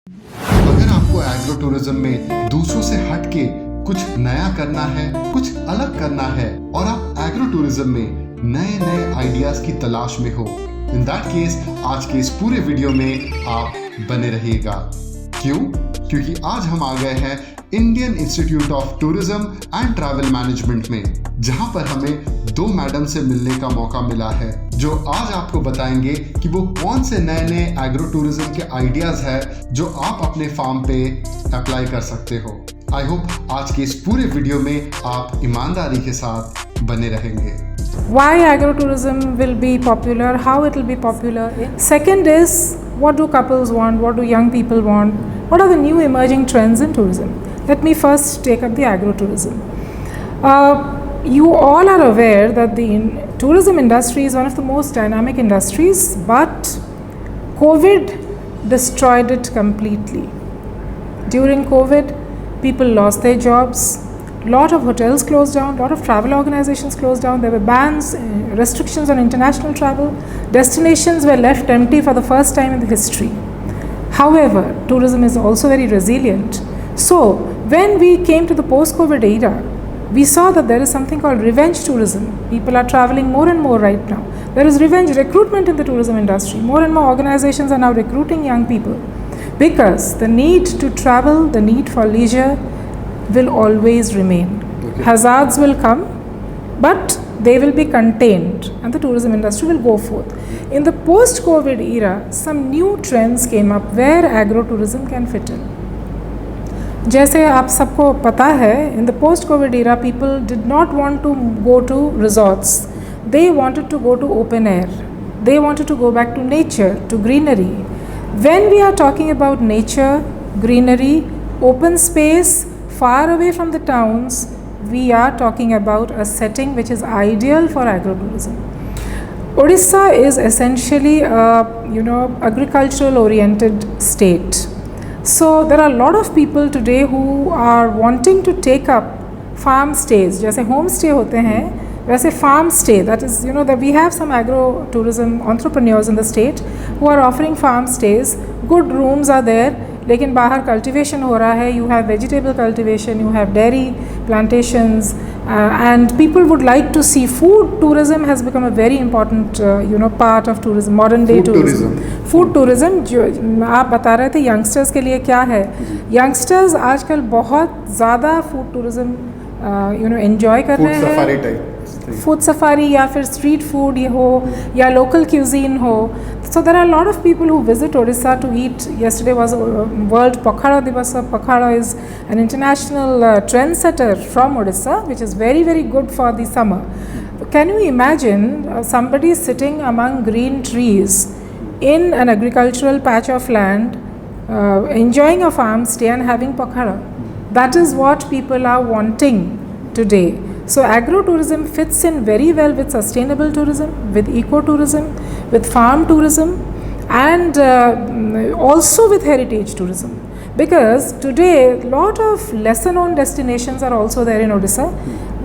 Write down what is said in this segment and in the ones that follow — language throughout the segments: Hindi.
अगर आपको एग्रो टूरिज्म में दूसरों से हटके कुछ नया करना है, कुछ अलग करना है और आप एग्रो टूरिज्म में नए नए आइडियाज की तलाश में हो, इन दैट केस आज के इस पूरे वीडियो में आप बने रहिएगा। क्यों? क्योंकि आज हम आ गए हैं Indian institute of tourism and travel management में, जहां पर हमें दो मैडम से मिलने का मौका मिला है, जो आज आपको बताएंगे कि वो कौन से नए नए एग्रो टूरिज्म के आइडियाज है जो आप अपने फार्म पे अप्लाई कर सकते हो। आई होप आज के इस पूरे वीडियो में आप ईमानदारी के साथ बने रहेंगे। Why agrotourism will be popular, how it will be popular. Second is, what do couples want, what do young people want, what are the new emerging trends in tourism. Let me first take up the agrotourism. You all are aware that the tourism industry is one of the most dynamic industries, but COVID destroyed it completely. During COVID, people lost their jobs. Lot of hotels closed down, lot of travel organizations closed down. There were bans, restrictions on international travel. Destinations were left empty for the first time in the history. However, tourism is also very resilient. So, when we came to the post-COVID era, we saw that there is something called revenge tourism. People are traveling more and more right now. There is revenge recruitment in the tourism industry. More and more organizations are now recruiting young people because the need to travel, the need for leisure will always remain. Okay. Hazards will come, but they will be contained and the tourism industry will go forth. In the post-COVID era, some new trends came up where agro-tourism can fit in. जैसे आप सबको पता है, in the post-COVID era, people did not want to go to resorts. They wanted to go to open air. They wanted to go back to nature, to greenery. When we are talking about nature, greenery, open space, far away from the towns, we are talking about a setting which is ideal for agrotourism. Odisha is essentially a agricultural oriented state. So there are a lot of people today who are wanting to take up farm stays. जैसे home stay होते हैं, वैसे farm stay, that is, that we have some agro-tourism entrepreneurs in the state who are offering farm stays. Good rooms are there, लेकिन बाहर cultivation हो रहा है. You have vegetable cultivation, you have dairy plantations, and people would like to see food. Tourism has become a very important part of tourism, modern day tourism. Food tourism जो आप बता रहे थे youngsters के लिए क्या है. Youngsters आजकल बहुत ज़्यादा food tourism enjoy कर रहे हैं. सफारी टाइप फूड सफारी या फिर स्ट्रीट फूड ये हो या लोकल क्यूजीन हो. So there are a lot of people who visit Odisha to eat. Yesterday was World Pakhada Divas. Pakhada is an international trendsetter from Odisha, which is very, very good for the summer. Can you imagine somebody sitting among green trees in an agricultural patch of land, enjoying a farm stay and having pakhada? That is what people are wanting today. So agro-tourism fits in very well with sustainable tourism, with eco-tourism, with farm tourism, and also with heritage tourism. Because today, lot of lesser known destinations are also there in Odisha.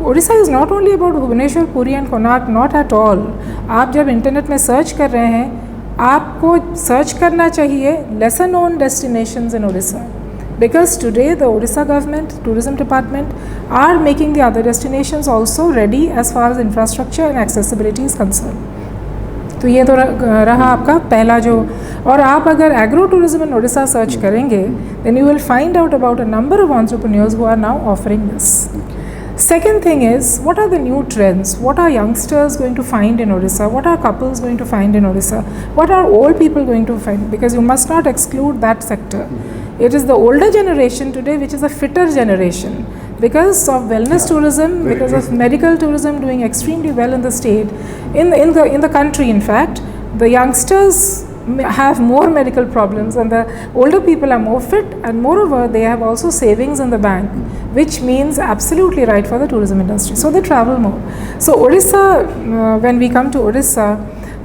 Odisha is not only about Bhubaneswar, Puri and Konark, not at all. आप जब इंटरनेट में सर्च कर रहे हैं, आपको सर्च करना चाहिए lesser known destinations in Odisha. Because today the Odisha government, tourism department are making the other destinations also ready as far as infrastructure and accessibility is concerned. तो ये तो रहा आपका पहला जो. और आप अगर agro tourism in Odisha search करेंगे, then you will find out about a number of entrepreneurs who are now offering this. Second thing is, what are the new trends? What are youngsters going to find in Odisha? What are couples going to find in Odisha? What are old people going to find? Because you must not exclude that sector. It is the older generation today which is a fitter generation because of wellness tourism, because of medical tourism doing extremely well in the state, in the country. In fact, the youngsters have more medical problems and the older people are more fit, and moreover they have also savings in the bank, which means absolutely right for the tourism industry. So they travel more. So Odisha, when we come to Odisha,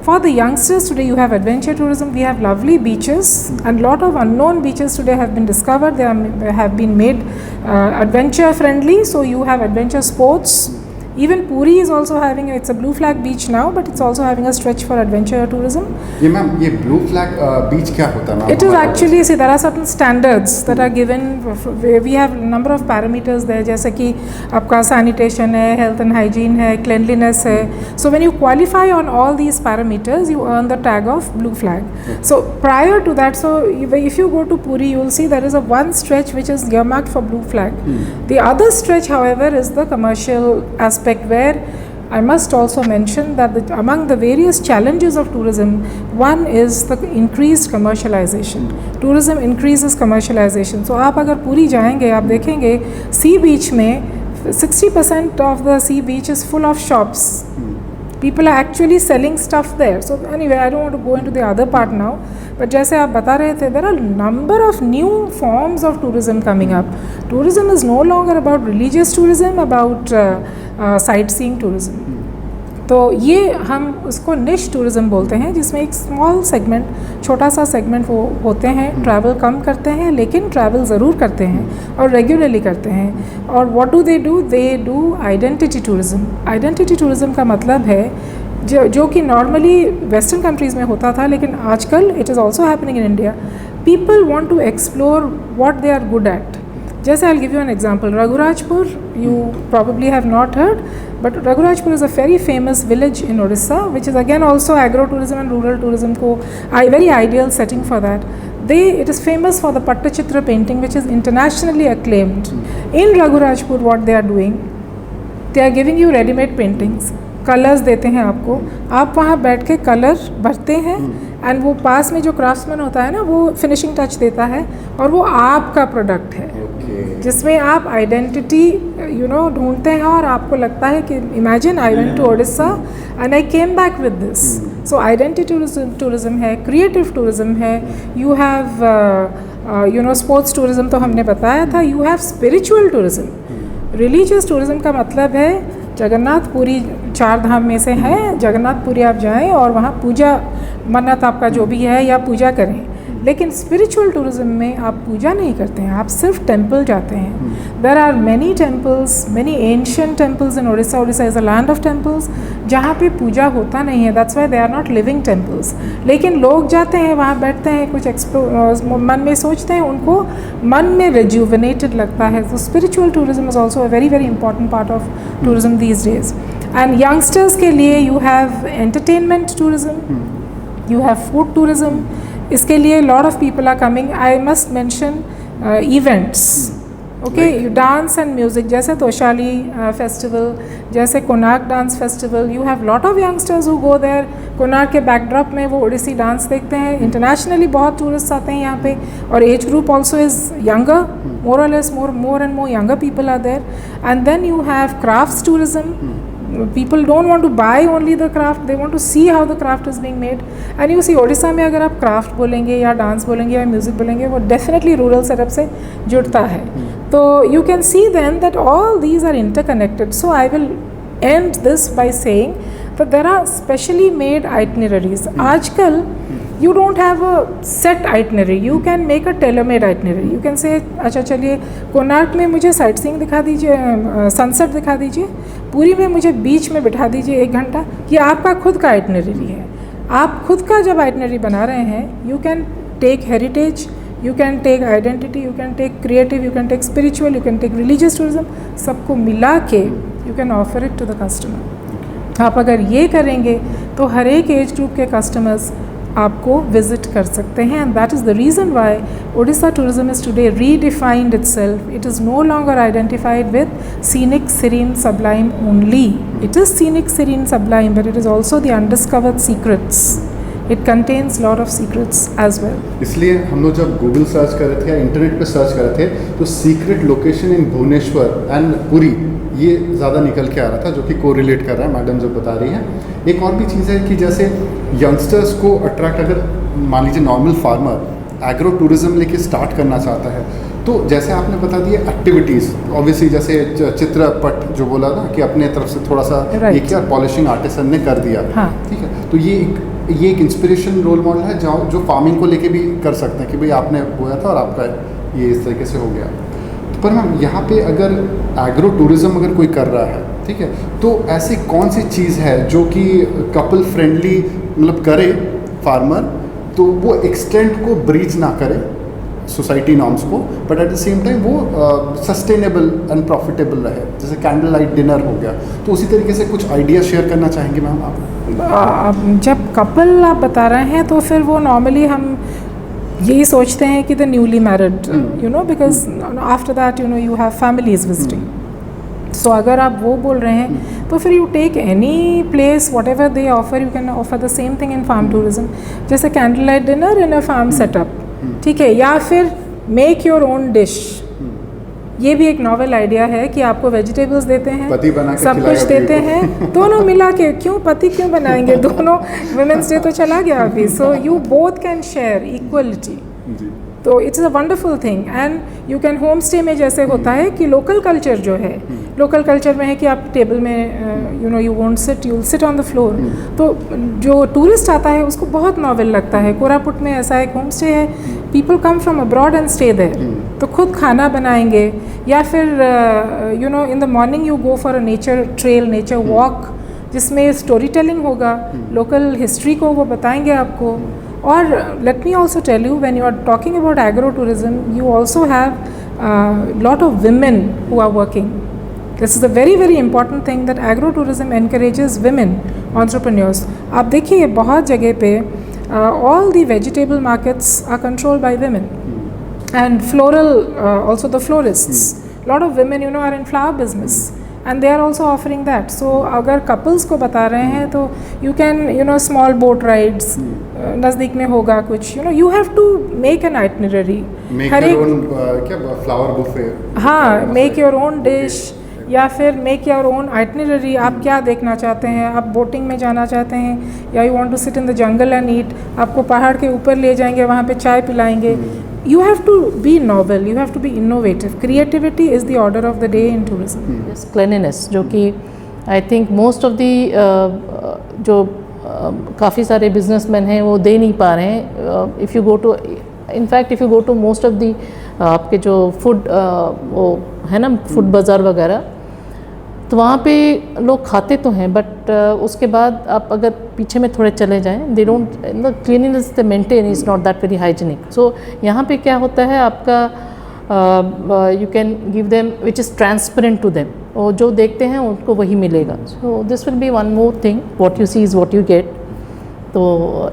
for the youngsters today you have adventure tourism. We have lovely beaches and lot of unknown beaches today have been discovered. They have been made adventure friendly. So you have adventure sports, Even Puri is also having, it's a blue flag beach now, but it's also having a stretch for adventure tourism. ये मैम ये ब्लू फ्लैग बीच क्या होता है ma'am? It is actually, see, there are certain standards that are given. We have number of parameters there, जैसे कि आपका sanitation है, health and hygiene है, cleanliness है. So when you qualify on all these parameters, you earn the tag of blue flag. So prior to that, so if you go to Puri, you will see there is a one stretch which is earmarked for blue flag. The other stretch, however, is the commercial aspect, where I must also mention that among the various challenges of tourism, one is the increased commercialization. Tourism increases commercialization. So आप अगर पूरी जाएंगे, आप देखेंगे सी बीच में 60% of the sea beach is full of shops. People are actually selling stuff there. So anyway, I don't want to go into the other part now. But जैसे आप बता रहे थे, there are number of new forms of tourism coming up. Tourism is no longer about religious tourism, about sightseeing tourism. तो ये हम उसको निश टूरिज़म बोलते हैं, जिसमें एक स्मॉल सेगमेंट, छोटा सा सेगमेंट वो होते हैं, ट्रैवल कम करते हैं लेकिन ट्रैवल ज़रूर करते हैं और रेगुलरली करते हैं. और what do? They do identity tourism. Identity tourism का मतलब है जो कि नॉर्मली वेस्टर्न कंट्रीज़ में होता था, लेकिन आजकल it is also happening in India. People want to explore what they are good at. जैसे I will give you an example. Raghurajpur, you probably have not heard, but Raghurajpur is a very famous village in Odisha, which is again also agro-tourism and rural tourism ko very ideal setting for that. It is famous for the Pattachitra painting, which is internationally acclaimed. In Raghurajpur, what they are doing, they are giving you ready-made paintings. Colours देते हैं आपको, आप वहाँ बैठ के कलर भरते हैं एंड वो पास में जो क्राफ्ट्समैन होता है ना, वो फिनिशिंग टच देता है और वो आपका प्रोडक्ट है, जिसमें आप आइडेंटिटी ढूंढते हैं और आपको लगता है कि imagine I went to Odisha and I came back with this. So identity tourism है, क्रिएटिव टूरिज्म है, यू हैव स्पोर्ट्स टूरिज्म तो हमने बताया था, you have spiritual tourism. Religious tourism का मतलब है जगन्नाथपुरी 4 धाम में से है, जगन्नाथपुरी आप जाएं और वहाँ पूजा, मन्नत आपका जो भी है, या पूजा करें. लेकिन स्पिरिचुअल टूरिज्म में आप पूजा नहीं करते हैं, आप सिर्फ टेम्पल जाते हैं. There are many temples, many ancient temples in Odisha. Odisha is a land of temples जहाँ पे पूजा होता नहीं है. That's why they are not living temples. लेकिन लोग जाते हैं, वहाँ बैठते हैं, कुछ मन में सोचते हैं, उनको मन में रिज्यूविनेटेड लगता है. तो spiritual tourism is also a very very important part of tourism these days. And youngsters के लिए you have entertainment tourism, you have food tourism. इसके लिए lot of people are coming. I must mention events, okay, dance and music, जैसे तोशाली फेस्टिवल, जैसे Konark dance festival. You have lot of youngsters who go there. Konark के बैकड्रॉप में वो ओडिसी डांस देखते हैं. इंटरनेशनली बहुत टूरिस्ट आते हैं यहाँ पे, और age group also is younger, more or less more and more younger people are there. And then you have crafts tourism. People don't want to buy only the craft, they want to see how the craft is being made. And you see Odisha में अगर आप क्राफ्ट बोलेंगे या डांस बोलेंगे या म्यूज़िक बोलेंगे, वो डेफिनेटली रूरल सेटअप से जुड़ता है. तो you can see then that all these are interconnected. So I will end this by saying that there are specially made itineraries. आजकल you don't have a set itinerary, you can make a tailor-made itinerary. You can say अच्छा चलिए कोणार्क में मुझे साइट सीइंग दिखा दीजिए, सनसेट दिखा दीजिए, पूरी में मुझे बीच में बिठा दीजिए 1 घंटा. ये आपका खुद का आइटनरी है. आप खुद का जब आइटनरी बना रहे हैं, you can take heritage, you can take identity, you can take creative, you can take spiritual, you can take religious tourism. सबको मिला के you can offer it to the customer. आप अगर ये करेंगे तो हर एक एज ग्रुप के कस्टमर्स आपको विजिट कर सकते हैं. And that is the reason why Odisha tourism is today redefined itself. It is no longer identified with scenic, serene, sublime only. It is scenic, serene, sublime, but it is also the undiscovered secrets. It contains lot of secrets as well. इसलिए हम लोग जब गूगल सर्च कर रहे थे या इंटरनेट पे सर्च कर रहे थे, तो secret location in Bhubaneswar and Puri ये ज़्यादा निकल के आ रहा था, जो कि कोरिलेट कर रहा है मैडम जो बता रही हैं. एक और भी चीज़ है कि जैसे यंगस्टर्स को अट्रैक्ट, अगर मान लीजिए नॉर्मल फार्मर एग्रो टूरिज्म लेके स्टार्ट करना चाहता है, तो जैसे आपने बता दिया एक्टिविटीज़, ऑब्वियसली जैसे चित्रपट जो बोला ना कि अपने तरफ से थोड़ा सा ये किया, पॉलिशिंग आर्टिसन ने कर दिया, ठीक है, तो ये एक इंस्पिरेशन रोल मॉडल है जो फार्मिंग को लेके भी कर सकते हैं कि भाई आपने बोया था और आपका ये इस तरीके से हो गया. पर मैम यहाँ पे अगर एग्रो टूरिज्म अगर कोई कर रहा है, ठीक है, तो ऐसी कौन सी चीज़ है जो कि कपल फ्रेंडली मतलब करे फार्मर, तो वो एक्सटेंट को ब्रीच ना करे सोसाइटी नॉर्म्स को, but at the same time वो सस्टेनेबल एंड प्रॉफिटेबल रहे, जैसे कैंडल लाइट डिनर हो गया। तो उसी तरीके से कुछ आइडिया शेयर करना चाहेंगे मैम आप? जब कपल आप बता रहे हैं तो फिर वो नॉर्मली हम यही सोचते हैं कि the newly married, you know, because after that you know you have families visiting. So अगर आप वो बोल रहे हैं तो फिर you take any place whatever they offer, you can offer the same thing in farm tourism, जैसे candle light dinner in a farm setup, ठीक है, या फिर मेक योर ओन डिश। ये भी एक नॉवेल आइडिया है कि आपको वेजिटेबल्स देते हैं, पति बना के सब कुछ देते हैं, दोनों मिला के, क्यों पति क्यों बनाएंगे, दोनों वुमेन्स डे तो चला गया अभी, so you both can share equality. तो it's a wonderful thing. And you can home stay में जैसे होता है कि लोकल कल्चर जो है, लोकल कल्चर में है कि आप टेबल में you know you won't sit, you will sit on the floor. तो जो टूरिस्ट आता है उसको बहुत नॉवेल लगता है। कोरापुट में ऐसा एक होम स्टे है, people come from abroad and stay there, तो खुद खाना बनाएंगे, या फिर you know in the morning you go for a nature trail, nature walk, जिसमें स्टोरी टेलिंग होगा, लोकल हिस्ट्री को वो बताएंगे आपको। और let me also tell you, when you are talking about agro-tourism, you also have lot of women who are working. This is a very very important thing that agro-tourism encourages women entrepreneurs. आप देखिए बहुत जगह पे all the vegetable markets are controlled by women, and floral also the florists. Lot of women you know are in flower business. And they are also offering that. So अगर couples को बता रहे हैं तो you can you know small boat rides, नज़दीक में होगा कुछ, you know you have to make an itinerary. Make your own क्या flower buffet. हाँ, make your own dish, या फिर मेक योर ओन आइटनरी। आप क्या देखना चाहते हैं, आप बोटिंग में जाना चाहते हैं, या you want to sit in the jungle and eat, आपको पहाड़ के ऊपर ले जाएंगे, वहाँ पे चाय पिलाएंगे। You have to be novel, you have to be innovative. Creativity is the order of the day in tourism. Yes, cleanliness, जो कि I think most of the जो काफ़ी सारे बिजनेसमैन हैं वो दे नहीं पा रहे हैं। If you go to, in fact if you go to most of the आपके जो फूड वो है ना फूड बाज़ार वगैरह, तो वहाँ पे लोग खाते तो हैं, बट उसके बाद आप अगर पीछे में थोड़े चले जाएं, they don't the cleanliness they maintain is not that very hygienic. So यहाँ पे क्या होता है, आपका you can give them which is transparent to them, और जो देखते हैं उनको वही मिलेगा। So this will be one more thing, what you see is what you get. तो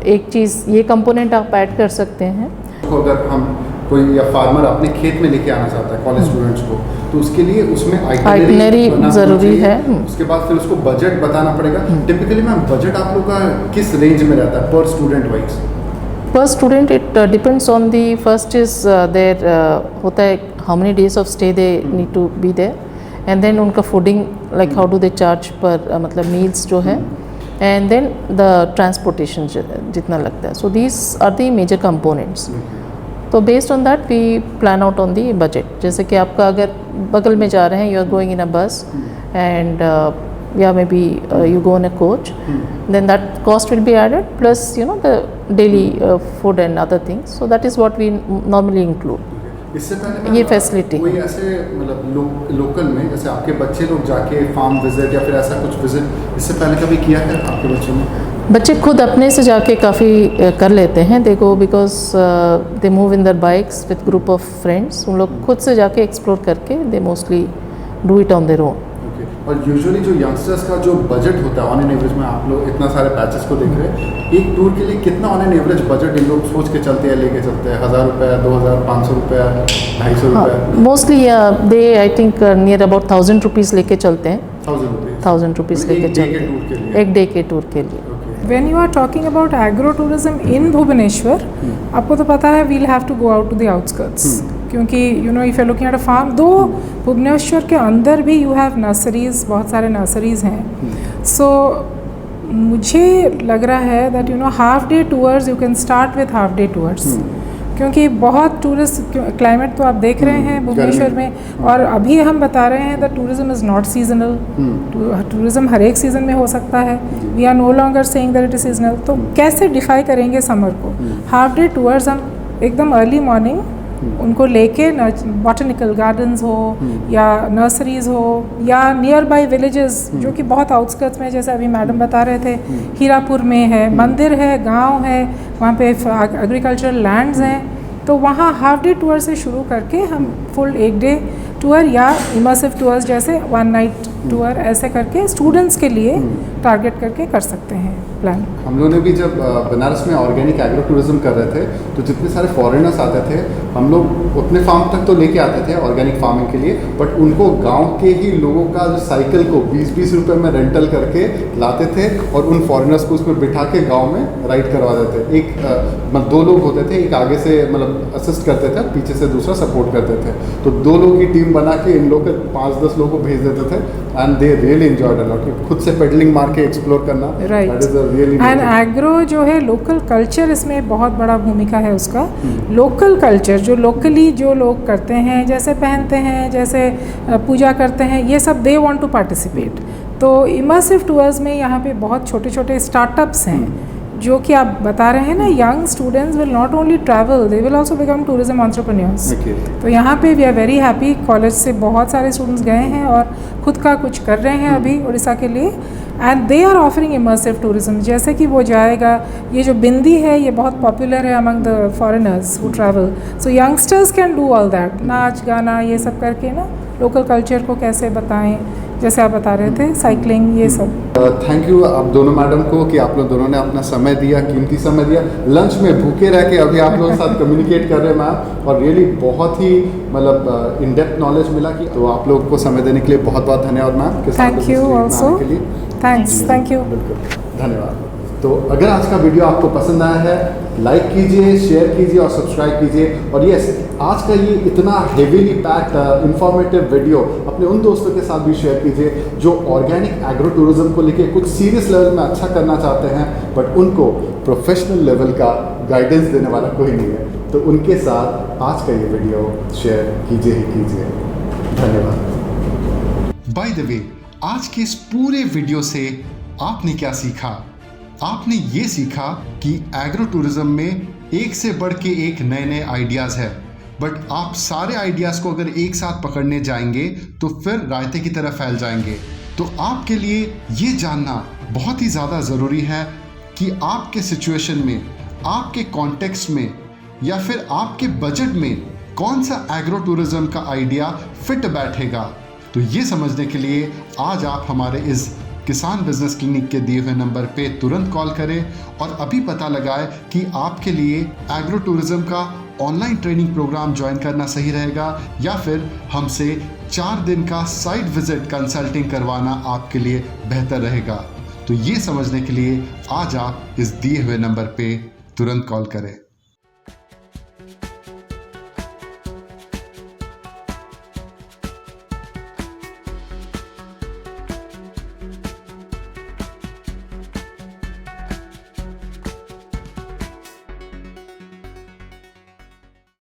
एक चीज़ ये कंपोनेंट आप ऐड कर सकते हैं। तो अगर हम कोई या फार्मर अपने खेत में लेके आना चाहता है कॉलेज स्टूडेंट्स को, तो उसके लिए उसमें आइटनरी ज़रूरी है। उसके बाद फिर उसको बजट बताना पड़ेगा। टिपिकली मैम बजट आप लोग का किस रेंज में रहता है per student wise? Per student it depends on the, first is there होता है how many days of stay they need to be there, and then उनका fooding like how do they charge per मतलब मील्स जो है, एंड देन द ट्रांसपोर्टेशन जितना लगता है। So these are the major components. तो based on that we plan out on the budget. जैसे कि आपका अगर बगल में जा रहे हैं, you are going in a bus and या maybe you go in a coach, then that cost will be added plus you know the daily food and other things. So that is what we normally include. इससे पहले ये फैसिलिटी कोई ऐसे मतलब लोकल में जैसे आपके बच्चे लोग जाके फार्म विजिट या फिर ऐसा कुछ विजिट इससे पहले कभी किया है आपके बच्चों ने? बच्चे खुद अपने से जाके काफ़ी कर लेते हैं। They go because they move in their bikes with group of friends. उन लोग खुद से जाके एक्सप्लोर करके they mostly do it on their own. और यूजुअली जो यंगस्टर्स का जो बजट होता है ऑन एन एवरेज में, आप लोग इतना सारे पैचेस को देख रहे हैं, एक टूर के लिए कितना on an average budget in लोग सोच के चलते हैं, लेके चलते हैं? 1000 रुपये, 2000, 500 रुपये, 250 रुपये? Mostly they I think near about 1000 rupees लेके चलते हैं। 1000 रुपीज़ लेके चलते हैं एक डे के टूर के लिए। When you are talking about agro-tourism in Bhubaneswar, आपको तो पता है we'll have to go out to the outskirts, क्योंकि you know if you're looking at a farm, दो भुवनेश्वर के अंदर भी you have nurseries, बहुत सारे nurseries हैं। So मुझे लग रहा है that you know half day tours you can start with half day tours, क्योंकि बहुत टूरिस्ट क्लाइमेट तो आप देख रहे हैं भुवनेश्वर में, और अभी हम बता रहे हैं that tourism is not seasonal. Tourism हर एक सीज़न में हो सकता है। We are no longer saying that it is seasonal. तो कैसे डिफाई करेंगे समर को? हाफ डे टूर्स हम एकदम अर्ली मॉर्निंग उनको लेके बॉटनिकल गार्डन्स हो या नर्सरीज़ हो या नियर बाई विलेजेस जो कि बहुत आउटस्कर्ट्स में, जैसे अभी मैडम बता रहे थे हीरापुर में है, मंदिर है, गांव है, वहाँ पे एग्रीकल्चरल लैंड्स हैं, तो वहाँ हाफ डे टूर से शुरू करके हम फुल एक डे टूर या इमर्सिव टूर्स जैसे 1 नाइट टूर ऐसे करके स्टूडेंट्स के लिए टारगेट करके कर सकते हैं प्लान। हम लोगों ने भी जब बनारस में ऑर्गेनिक एग्रो टूरिज्म कर रहे थे तो जितने सारे फॉरेनर्स आते थे हम लोग अपने फार्म तक तो लेके आते थे ऑर्गेनिक फार्मिंग के लिए, बट उनको गांव के ही लोगों का जो साइकिल को 20-20 रुपए में रेंटल करके लाते थे और उन फॉरेनर्स को उसमें बिठा के गाँव में राइड करवा देते थे। एक मतलब 2 लोग होते थे, एक आगे से मतलब असिस्ट करते थे, पीछे से दूसरा सपोर्ट करते थे, तो 2 लोग की टीम बना के इन लोग के 5-10 लोगों को भेज देते थे and they really enjoyed a lot. खुद से पेडलिंग मार के एक्सप्लोर करना, राइट। एंड एग्रो जो है लोकल कल्चर, इसमें बहुत बड़ा भूमिका है उसका। लोकल कल्चर जो लोकली जो लोग करते हैं, जैसे पहनते हैं, जैसे पूजा करते हैं, ये सब दे वांट टू पार्टिसिपेट। तो इमर्सिव टूर्स में यहाँ पे बहुत छोटे छोटे स्टार्टअप्स हैं जो कि आप बता रहे हैं ना, young students will not only travel, they will also become tourism entrepreneurs. तो यहाँ पे we are very happy, college से बहुत सारे स्टूडेंट्स गए हैं और खुद का कुछ कर रहे हैं अभी उड़ीसा के लिए, and they are offering immersive tourism. जैसे कि वो जाएगा, ये जो बिंदी है ये बहुत पॉपुलर है among the foreigners who travel, so youngsters can do all that, नाच गाना ये सब करके ना लोकल कल्चर को कैसे बताएं, जैसे आप बता रहे थे साइकिलिंग ये सब। थैंक यू आप दोनों मैडम को कि आप लोग दोनों ने अपना समय दिया, कीमती समय दिया, लंच में भूखे रह के अभी आप लोगों के साथ कम्युनिकेट कर रहे हैं मैम, और रियली बहुत ही मतलब इन डेप्थ नॉलेज मिला कि, तो आप लोग को समय देने के लिए बहुत बहुत धन्यवाद ma'am. Thank you also, thanks, thank you, बिल्कुल धन्यवाद। तो अगर आज का वीडियो आपको पसंद आया है, लाइक कीजिए, शेयर कीजिए और सब्सक्राइब कीजिए। और यस, आज का ये इतना हेवीली पैक्ड इंफॉर्मेटिव वीडियो अपने उन दोस्तों के साथ भी शेयर कीजिए जो ऑर्गेनिक एग्रो टूरिज्म को लेके कुछ सीरियस लेवल में अच्छा करना चाहते हैं, बट उनको प्रोफेशनल लेवल का गाइडेंस देने वाला कोई नहीं है। तो उनके साथ आज का ये वीडियो शेयर कीजिए ही कीजिए। धन्यवाद। बाय द वे, आज के इस पूरे वीडियो से आपने क्या सीखा? आपने ये सीखा कि एग्रो टूरिज्म में एक से बढ़ के एक नए नए आइडियाज़ है, बट आप सारे आइडियाज़ को अगर एक साथ पकड़ने जाएंगे तो फिर रायते की तरह फैल जाएंगे। तो आपके लिए ये जानना बहुत ही ज़्यादा ज़रूरी है कि आपके सिचुएशन में, आपके कॉन्टेक्स्ट में या फिर आपके बजट में कौन सा एग्रो टूरिज्म का आइडिया फिट बैठेगा। तो ये समझने के लिए आज आप हमारे इस किसान बिजनेस क्लिनिक के दिए हुए नंबर पे तुरंत कॉल करें और अभी पता लगाएं कि आपके लिए एग्रो टूरिज्म का ऑनलाइन ट्रेनिंग प्रोग्राम ज्वाइन करना सही रहेगा या फिर हमसे 4 दिन का साइट विजिट कंसल्टिंग करवाना आपके लिए बेहतर रहेगा। तो ये समझने के लिए आज आप इस दिए हुए नंबर पे तुरंत कॉल करें।